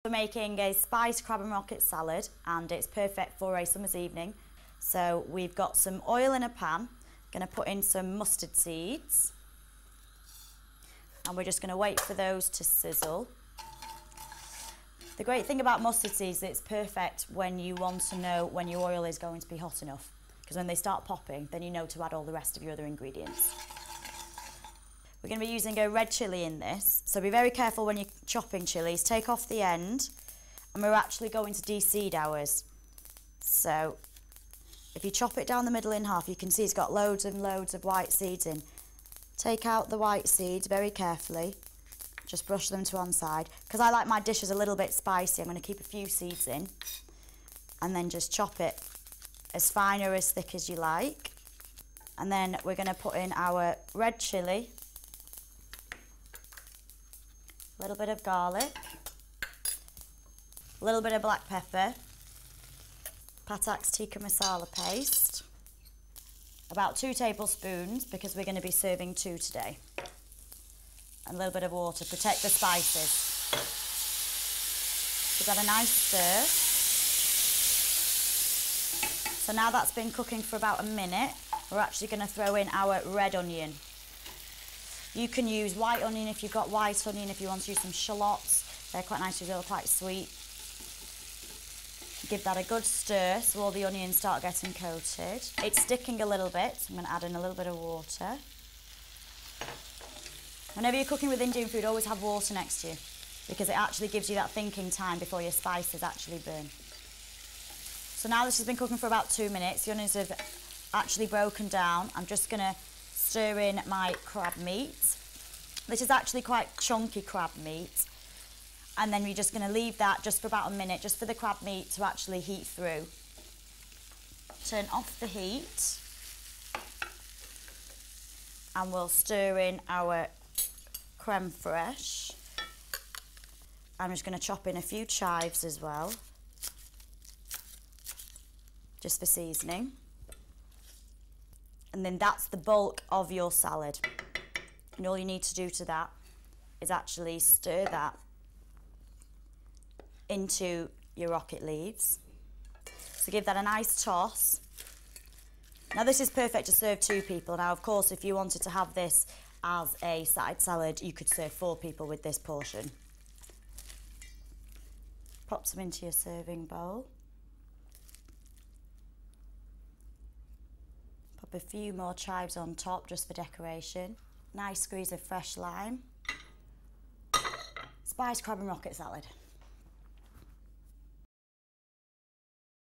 We're making a spiced crab and rocket salad and it's perfect for a summer's evening. So we've got some oil in a pan, going to put in some mustard seeds and we're just going to wait for those to sizzle. The great thing about mustard seeds is it's perfect when you want to know when your oil is going to be hot enough, because when they start popping then you know to add all the rest of your other ingredients. We're going to be using a red chilli in this, so be very careful when you're chopping chilies. Take off the end, and we're actually going to de-seed ours. So if you chop it down the middle in half, you can see it's got loads and loads of white seeds in. Take out the white seeds very carefully, just brush them to one side. Because I like my dishes a little bit spicy, I'm going to keep a few seeds in, and then just chop it as fine or as thick as you like. And then we're going to put in our red chilli, a little bit of garlic, a little bit of black pepper, Patak's tikka masala paste, about 2 tablespoons because we're going to be serving 2 today, and a little bit of water. Protect the spices. Give that a nice stir. So now that's been cooking for about a minute, we're actually going to throw in our red onion. You can use white onion if you've got white onion, if you want to use some shallots. They're quite nice, they're quite sweet. Give that a good stir so all the onions start getting coated. It's sticking a little bit, so I'm going to add in a little bit of water. Whenever you're cooking with Indian food, always have water next to you, because it actually gives you that thinking time before your spices actually burn. So now this has been cooking for about 2 minutes. The onions have actually broken down. I'm just going to stir in my crab meat. This is actually quite chunky crab meat, and then we're just going to leave that just for about a minute, just for the crab meat to actually heat through. Turn off the heat and we'll stir in our creme fraiche. I'm just going to chop in a few chives as well, just for seasoning. And then that's the bulk of your salad. And all you need to do to that is actually stir that into your rocket leaves. So give that a nice toss. Now this is perfect to serve 2 people. Now of course if you wanted to have this as a side salad, you could serve 4 people with this portion. Pop some into your serving bowl. Pop a few more chives on top just for decoration. Nice squeeze of fresh lime. Spiced crab and rocket salad.